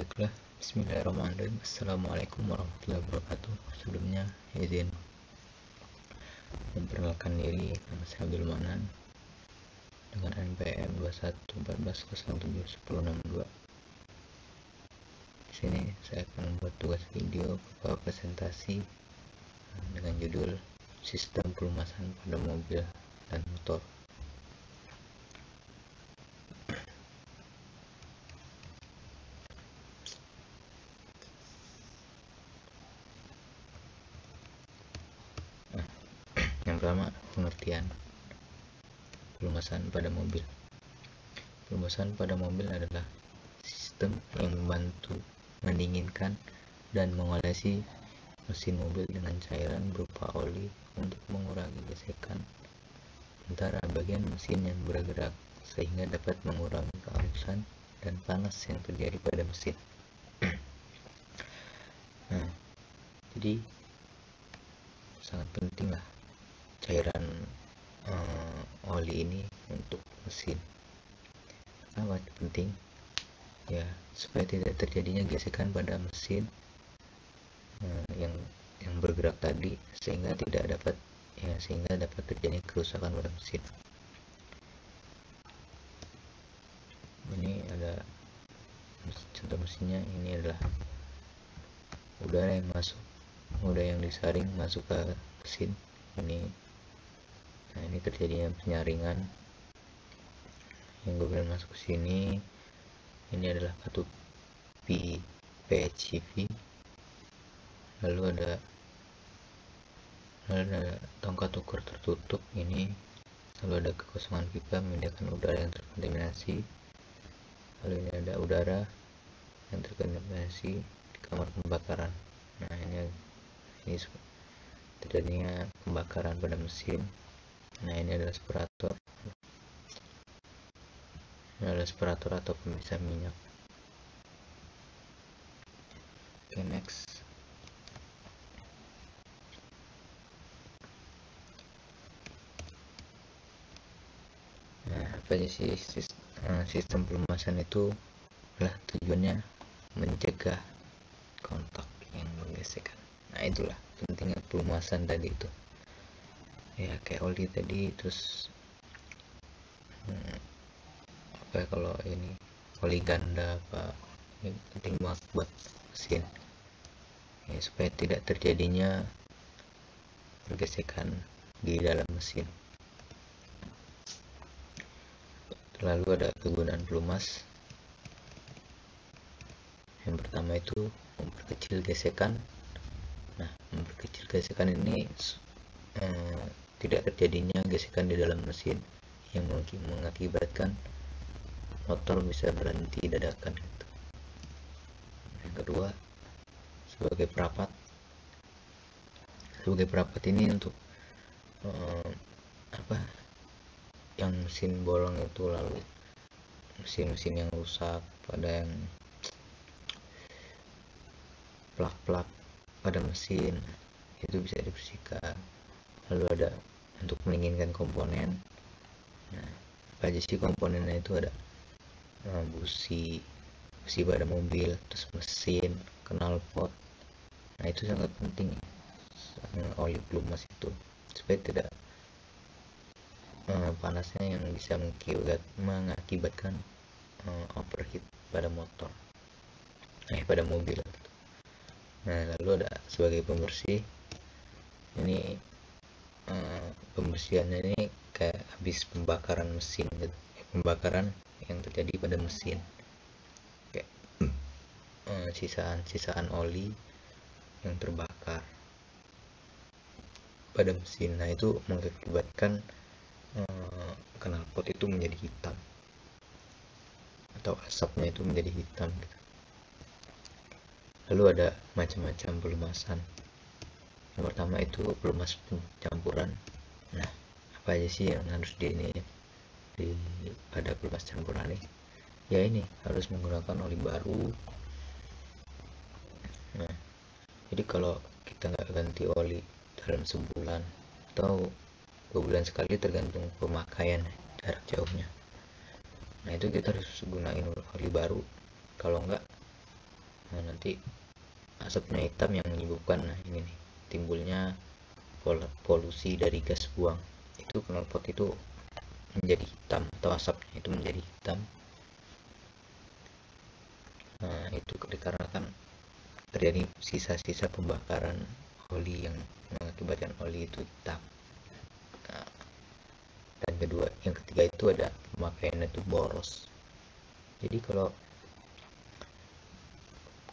Baiklah, bismillahirrahmanirrahim. Assalamualaikum warahmatullahi wabarakatuh. Sebelumnya izin memperkenalkan diri, nama saya Abdul Manan dengan NPM 2114017062. Di sini saya akan membuat tugas video berupa presentasi dengan judul Sistem Pelumasan pada Mobil dan Motor. Yang pertama, pengertian pelumasan pada mobil. Pelumasan pada mobil adalah sistem yang membantu mendinginkan dan mengolesi mesin mobil dengan cairan berupa oli untuk mengurangi gesekan antara bagian mesin yang bergerak, sehingga dapat mengurangi kehalusan dan panas yang terjadi pada mesin. Nah, jadi sangat pentinglah cairan oli ini untuk mesin. Kenapa penting? Ya, supaya tidak terjadinya gesekan pada mesin yang bergerak tadi, sehingga dapat terjadi kerusakan pada mesin. Ini ada contoh mesinnya. Ini adalah udara yang disaring masuk ke mesin ini. Nah, ini terjadinya penyaringan yang kemudian masuk ke sini. Ini adalah katup PHEV. Lalu ada tongkat ukur tertutup ini. Lalu ada kekosongan pipa memindahkan udara yang terkontaminasi. Lalu ini ada udara yang terkontaminasi di kamar pembakaran. Nah, ini terjadinya pembakaran pada mesin. Nah, ini adalah separator. Ini adalah separator atau pemisah minyak. Oke, next. Nah, apa aja sih sistem pelumasan itu? Adalah tujuannya mencegah kontak yang bergesekan. Nah, itulah pentingnya pelumasan tadi itu. Ya, kayak oli tadi. Terus kalau ini oli ganda ini penting banget buat mesin ya, supaya tidak terjadinya pergesekan di dalam mesin. Lalu ada kegunaan pelumas. Yang pertama itu memperkecil gesekan. Nah, memperkecil gesekan ini tidak terjadinya gesekan di dalam mesin yang mengakibatkan motor bisa berhenti dadakan gitu. Yang kedua, sebagai perapat ini untuk yang mesin bolong itu, lalu mesin-mesin yang rusak, pada yang plak-plak pada mesin itu bisa dibersihkan. Lalu ada untuk mendinginkan komponen. Nah, apa aja sih komponennya? Itu ada busi pada mobil, terus mesin, knalpot. Nah, itu sangat penting oli pelumas itu, supaya tidak panasnya yang bisa mengakibatkan overheat pada motor, pada mobil. Nah, lalu ada sebagai pembersih. Ini pembersihannya ini kayak habis pembakaran mesin gitu. Pembakaran yang terjadi pada mesin, kayak sisaan oli yang terbakar pada mesin. Nah, itu mengakibatkan knalpot itu menjadi hitam, atau asapnya itu menjadi hitam gitu. Lalu ada macam-macam pelumasan. Yang pertama itu pelumas pencampuran. Nah, apa aja sih yang harus pada pelumas campuran ini? Ya, ini harus menggunakan oli baru. Nah, jadi kalau kita nggak ganti oli dalam sebulan atau 2 bulan sekali, tergantung pemakaian jarak jauhnya. Nah, itu kita harus gunain oli baru. Kalau enggak, nanti asapnya hitam yang menyebabkan ini nih, timbulnya polusi dari gas buang. Itu knalpot itu menjadi hitam atau asapnya itu menjadi hitam. Itu dikarenakan terjadi sisa-sisa pembakaran oli yang mengakibatkan oli itu hitam. Dan yang ketiga itu ada pemakaian itu boros. Jadi kalau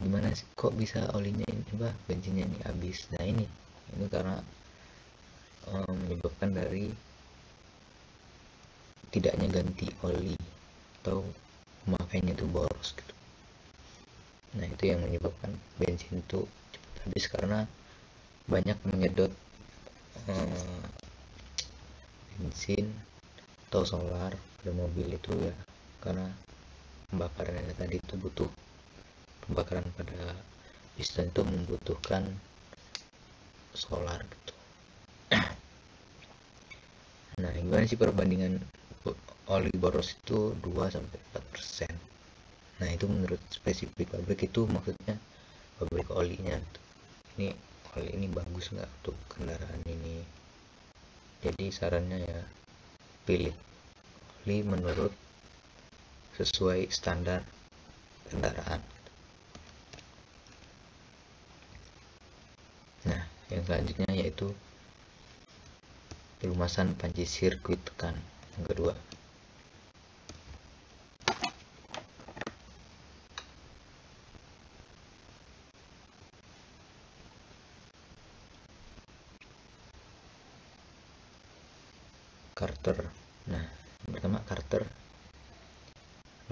gimana sih kok bisa olinya ini bensinnya ini habis? Nah ini karena menyebabkan dari tidaknya ganti oli atau pemakaiannya itu boros gitu. Nah itu yang menyebabkan bensin itu cepat habis karena banyak menyedot bensin atau solar pada mobil itu ya, karena pembakarannya tadi itu butuh pembakaran pada piston itu membutuhkan solar gitu. Nah gimana sih perbandingan oli boros itu 2-4%. Nah itu menurut spesifik pabrik, itu maksudnya pabrik olinya gitu. Ini oli ini bagus nggak untuk kendaraan ini, jadi sarannya ya pilih oli menurut sesuai standar kendaraan. Nah yang selanjutnya yaitu pelumasan panci sirkuit tekan. Yang kedua, karter. Nah pertama karter,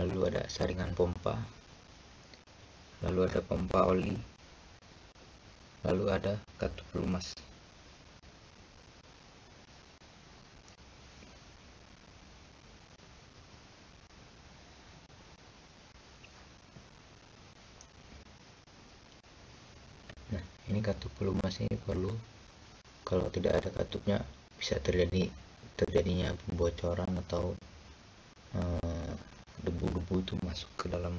lalu ada saringan pompa, lalu ada pompa oli, lalu ada katup pelumas. Nah ini katup pelumas ini perlu, kalau tidak ada katupnya bisa terjadinya pembocoran atau debu-debu itu masuk ke dalam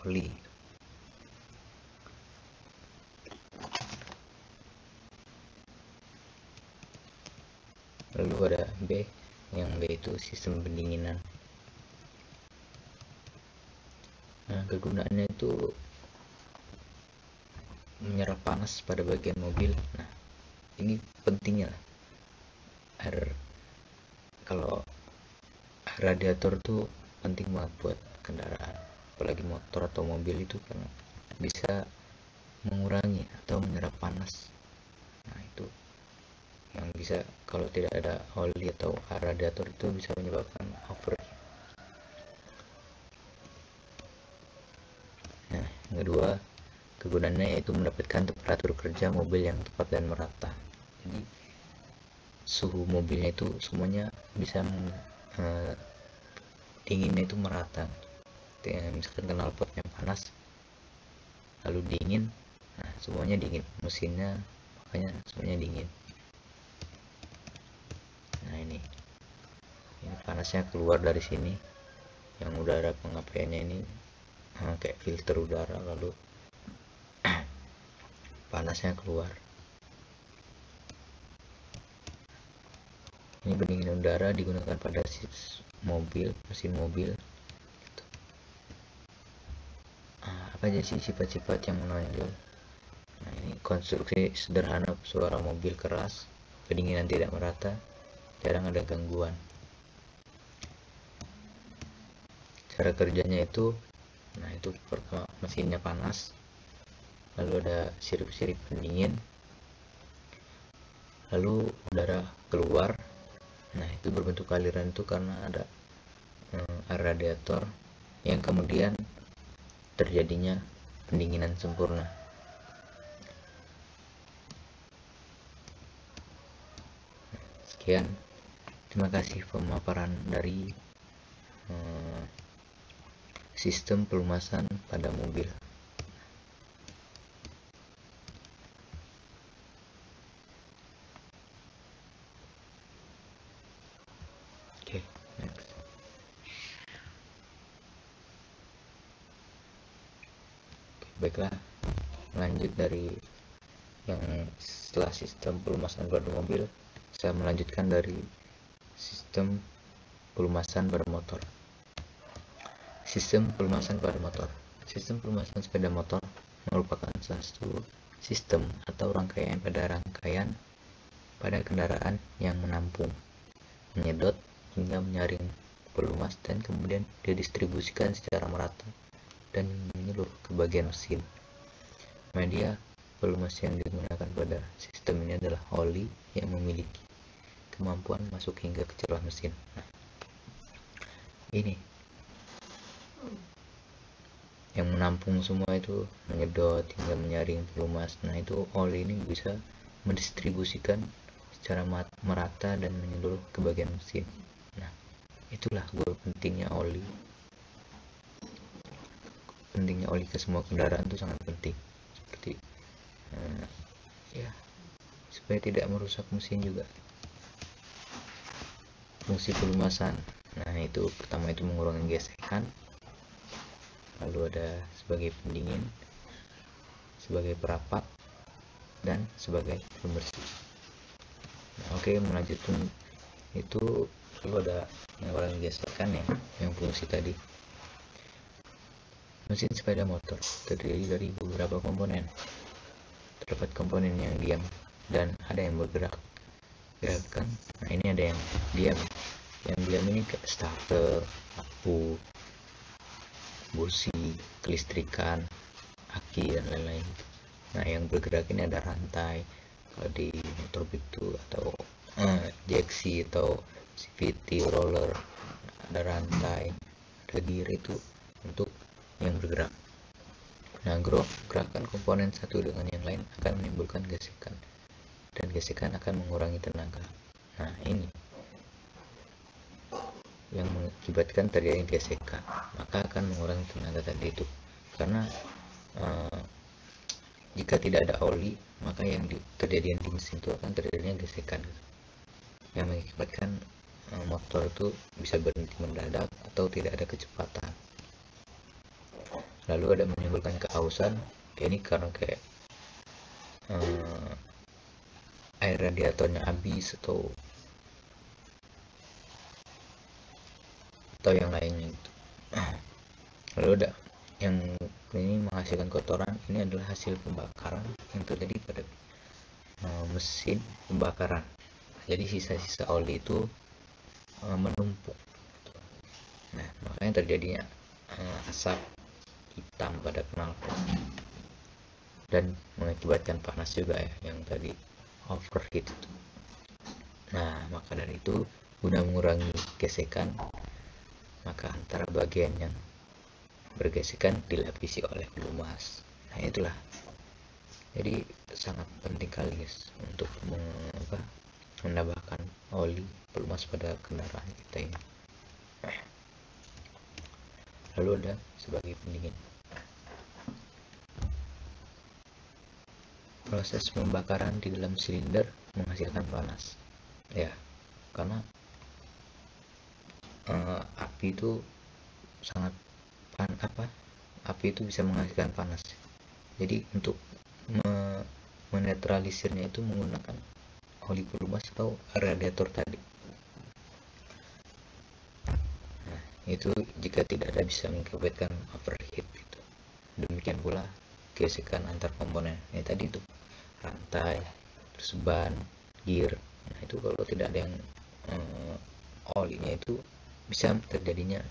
oli. Lalu ada B, yang B itu sistem pendinginan. Nah kegunaannya itu menyerap panas pada bagian mobil. Nah ini pentingnya kalau radiator tuh penting banget buat kendaraan, apalagi motor atau mobil itu, karena bisa mengurangi atau menyerap panas. Nah itu yang bisa, kalau tidak ada oli atau radiator itu bisa menyebabkan overheat. Nah yang kedua, kegunaannya yaitu mendapatkan temperatur kerja mobil yang tepat dan merata. Jadi suhu mobilnya itu semuanya bisa dinginnya itu merata. Misalkan knalpotnya panas lalu dingin, nah semuanya dingin, mesinnya makanya semuanya dingin. Nah ini panasnya keluar dari sini, yang udara pengapaiannya ini kayak filter udara, lalu panasnya keluar. Ini pendingin udara digunakan pada mesin mobil. Apa aja sih sifat-sifat yang menonjol? Nah ini konstruksi sederhana, suara mobil keras, pendinginan tidak merata, jarang ada gangguan. Cara kerjanya itu, nah itu pertama mesinnya panas, lalu ada sirip-sirip pendingin, lalu udara keluar. Nah itu berbentuk aliran itu karena ada radiator yang kemudian terjadinya pendinginan sempurna. Sekian, terima kasih pemaparan dari sistem pelumasan pada mobil. Oke, next. Baiklah. lanjut dari yang setelah sistem pelumasan pada mobil, saya melanjutkan dari sistem pelumasan pada motor. Sistem pelumasan pada motor. Sistem pelumasan sepeda motor merupakan satu sistem atau rangkaian pada kendaraan yang menampung, menyedot hingga menyaring pelumas dan kemudian didistribusikan secara merata dan menyeluruh ke bagian mesin. Media pelumas yang digunakan pada sistem ini adalah oli yang memiliki kemampuan masuk hingga ke celah mesin. Nah, ini yang menampung semua itu, menyedot hingga menyaring pelumas. Nah, itu oli ini bisa mendistribusikan secara merata dan menyeluruh ke bagian mesin. Nah, itulah pentingnya oli. Pentingnya oli ke semua kendaraan itu sangat penting. Seperti ya, supaya tidak merusak mesin juga. Fungsi pelumasan. Nah, itu pertama itu mengurangi gesekan. Lalu ada sebagai pendingin, sebagai perapat, dan sebagai pembersih. Nah, oke, melanjutkan itu lalu ada mengurangi gesekan ya, yang fungsi tadi. Mesin sepeda motor terdiri dari beberapa komponen. Terdapat komponen yang diam dan ada yang bergerak. Gerakan. Nah, ini ada yang diam. Yang diam ini kayak starter, lampu, busi, kelistrikan, aki, dan lain-lain. Nah, yang bergerak ini ada rantai, kalau di motor itu, atau jeksi atau CVT roller, ada rantai, ada gear, itu untuk yang bergerak. Nah, gerakan komponen satu dengan yang lain akan menimbulkan gesekan, dan gesekan akan mengurangi tenaga. Nah, ini yang mengakibatkan terjadi gesekan, maka akan mengurangi tenaga tadi itu. Karena jika tidak ada oli, maka yang terjadi di mesin itu akan terjadinya gesekan, yang mengakibatkan motor itu bisa berhenti mendadak atau tidak ada kecepatan. Lalu ada menimbulkan kehausan, ini karena kayak air radiatornya habis atau yang lainnya gitu. Lalu ada yang ini menghasilkan kotoran, ini adalah hasil pembakaran yang terjadi pada mesin pembakaran. Jadi sisa-sisa oli itu menumpuk. Nah, makanya terjadinya asap hitam pada knalpot dan mengakibatkan panas juga ya, yang tadi overheat itu. Nah, maka dari itu guna mengurangi gesekan, maka antara bagian yang bergesekan dilapisi oleh pelumas. Nah, itulah. Jadi sangat penting kali guys untuk menambahkan oli pelumas pada kendaraan kita ini. Lalu ada sebagai pendingin. Proses pembakaran di dalam silinder menghasilkan panas. Ya, karena api itu sangat api itu bisa menghasilkan panas. Jadi untuk menetralisirnya itu menggunakan oli pelumas atau radiator tadi. Nah, itu jika tidak ada bisa mengakibatkan overheat gitu. Demikian pula gesekan antar komponen. Ini tadi itu rantai, terus ban, gear. Nah, itu kalau tidak ada yang olinya itu bisa terjadinya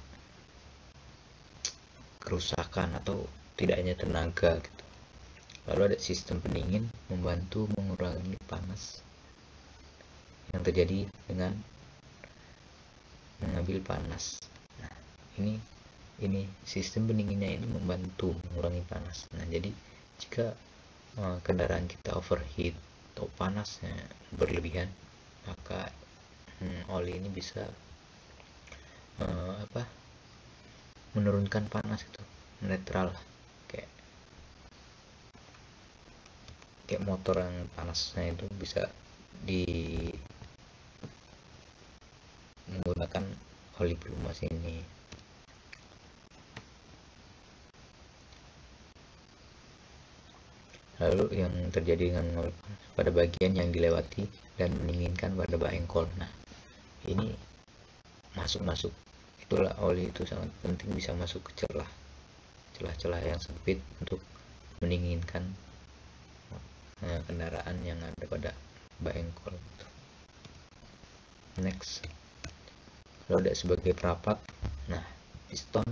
kerusakan atau tidaknya tenaga gitu. Lalu ada sistem pendingin membantu mengurangi panas yang terjadi dengan mengambil panas. Nah, ini sistem pendinginnya ini membantu mengurangi panas. Nah, jadi jika kendaraan kita overheat atau panasnya berlebihan, maka oli ini bisa menurunkan panas itu, netral, kayak motor yang panasnya itu bisa menggunakan oli pelumas ini. Lalu yang terjadi dengan pada bagian yang dilewati dan mendinginkan pada bak engkol. Nah, ini masuk, itulah oli itu sangat penting bisa masuk ke celah-celah yang sempit untuk mendinginkan kendaraan yang ada pada bak engkol. Next, roda sebagai perapat. Nah, piston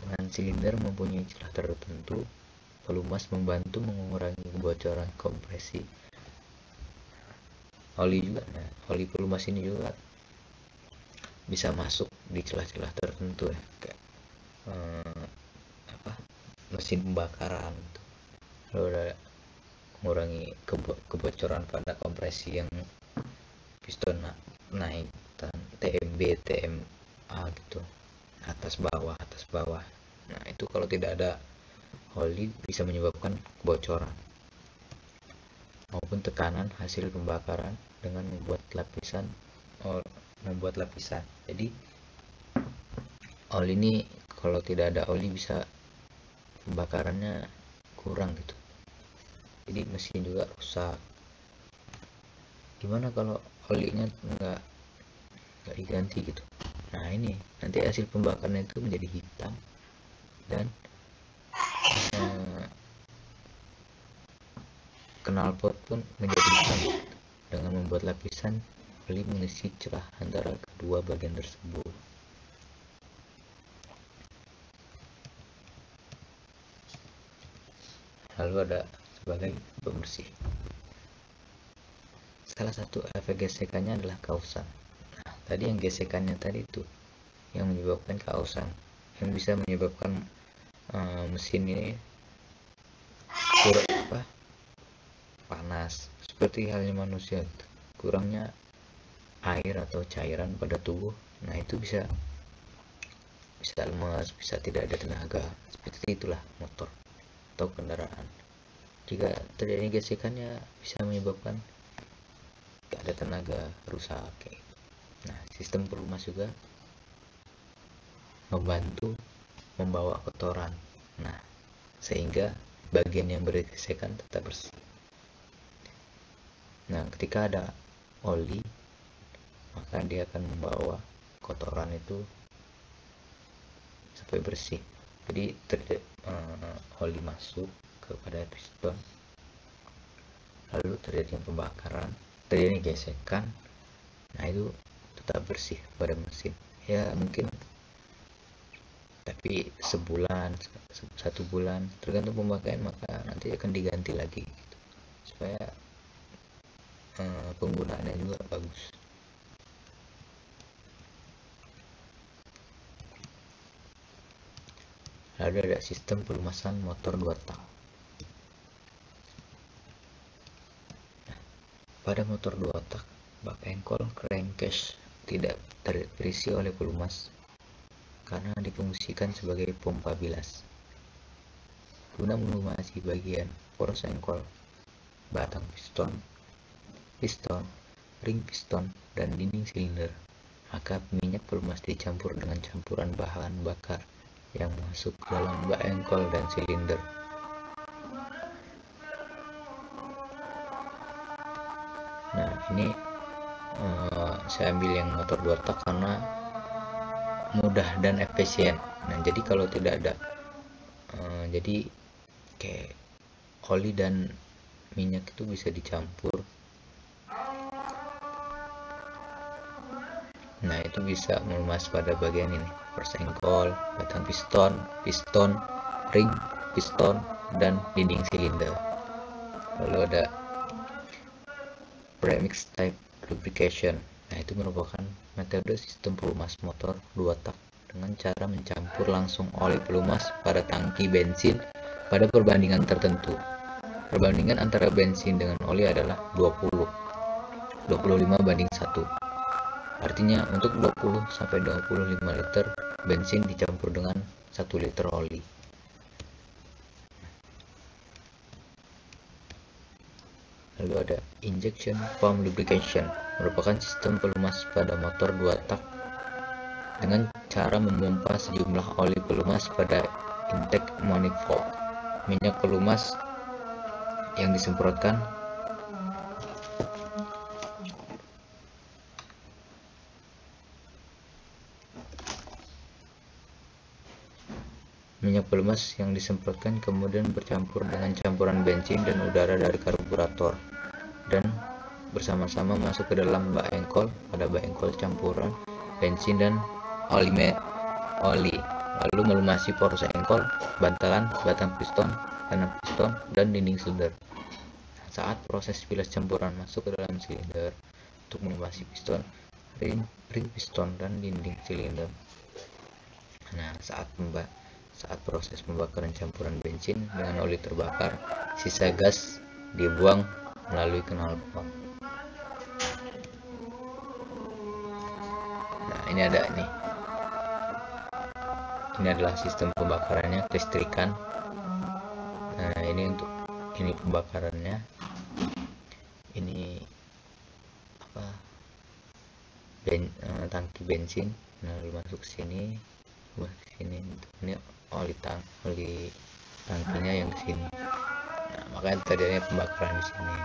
dengan silinder mempunyai celah tertentu. Pelumas membantu mengurangi kebocoran kompresi. Oli juga, nah, oli pelumas ini juga bisa masuk di celah-celah tertentu ya, kayak mesin pembakaran gitu. Lalu ada mengurangi kebocoran pada kompresi yang piston naik dan TMB, TMA gitu, atas bawah. Nah, itu kalau tidak ada oli bisa menyebabkan kebocoran maupun tekanan hasil pembakaran dengan membuat lapisan. Jadi oli ini kalau tidak ada oli bisa pembakarannya kurang gitu, jadi mesin juga rusak. Gimana kalau olinya nggak diganti gitu? Nah, ini nanti hasil pembakarannya itu menjadi hitam dan knalpot pun menjadi hitam dengan membuat lapisan oli mengisi celah antara kedua bagian tersebut. Lalu ada sebagai pembersih. Salah satu efek gesekannya adalah kausan. Nah, tadi yang gesekannya tadi itu yang menyebabkan kausan, yang bisa menyebabkan mesin ini panas, seperti halnya manusia gitu. Kurangnya air atau cairan pada tubuh, nah itu bisa lemas, bisa tidak ada tenaga. Seperti itulah motor atau kendaraan. Jika terjadi gesekannya bisa menyebabkan tidak ada tenaga, rusak kayak gitu. Nah, sistem pelumas juga membantu membawa kotoran, nah sehingga bagian yang bergesekan tetap bersih. Nah, ketika ada oli maka dia akan membawa kotoran itu sampai bersih. Jadi oli masuk kepada piston, lalu terjadi pembakaran, terjadi gesekan, nah itu tetap bersih pada mesin ya, mungkin tapi sebulan, 1 bulan tergantung pemakaian, maka nanti akan diganti lagi gitu, supaya penggunaannya juga bagus. Lalu ada sistem pelumasan motor 2 tak. Pada motor 2 tak, bak engkol crankcase tidak terisi oleh pelumas karena difungsikan sebagai pompa bilas. Guna melumasi bagian poros engkol, batang piston, ring piston, dan dinding silinder, maka minyak pelumas dicampur dengan campuran bahan bakar yang masuk ke dalam bak engkol dan silinder. Nah, ini saya ambil yang motor 2 tak karena mudah dan efisien. Nah, jadi kalau tidak ada jadi kayak oli dan minyak itu bisa dicampur. Nah, itu bisa melumas pada bagian ini, poros engkol, batang piston, ring piston, dan dinding silinder. Lalu ada premix type lubrication. Nah, itu merupakan metode sistem pelumas motor 2 tak dengan cara mencampur langsung oli pelumas pada tangki bensin pada perbandingan tertentu. Perbandingan antara bensin dengan oli adalah 25:1. Artinya untuk 20-25 liter bensin dicampur dengan 1 liter oli. Lalu ada injection pump lubrication, merupakan sistem pelumas pada motor 2 tak dengan cara memompa sejumlah oli pelumas pada intake manifold. Minyak pelumas yang disemprotkan minyak pelumas yang disemprotkan kemudian bercampur dengan campuran bensin dan udara dari karburator dan bersama-sama masuk ke dalam bak engkol. Pada bak engkol campuran bensin dan oli lalu melumasi poros engkol, bantalan, batang piston, kanan piston, dan dinding silinder. Saat proses bilas campuran masuk ke dalam silinder untuk melumasi piston, ring piston, dan dinding silinder. Nah, saat proses pembakaran campuran bensin dengan oli terbakar, sisa gas dibuang melalui knalpot. Nah, ini adalah sistem pembakarannya, kelistrikan. Nah, ini pembakarannya. Ini tangki bensin. Nah, lalu masuk sini. Ini oli tangkinya yang di sini. Nah, makanya terjadinya pembakaran di sini.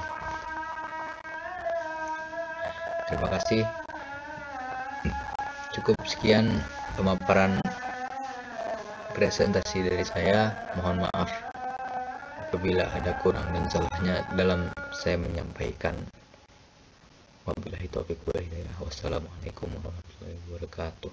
Terima kasih. Cukup sekian pemaparan presentasi dari saya. Mohon maaf apabila ada kurang dan salahnya dalam saya menyampaikan. Wabillahi taufiq wal hidayah. Wassalamualaikum warahmatullahi wabarakatuh.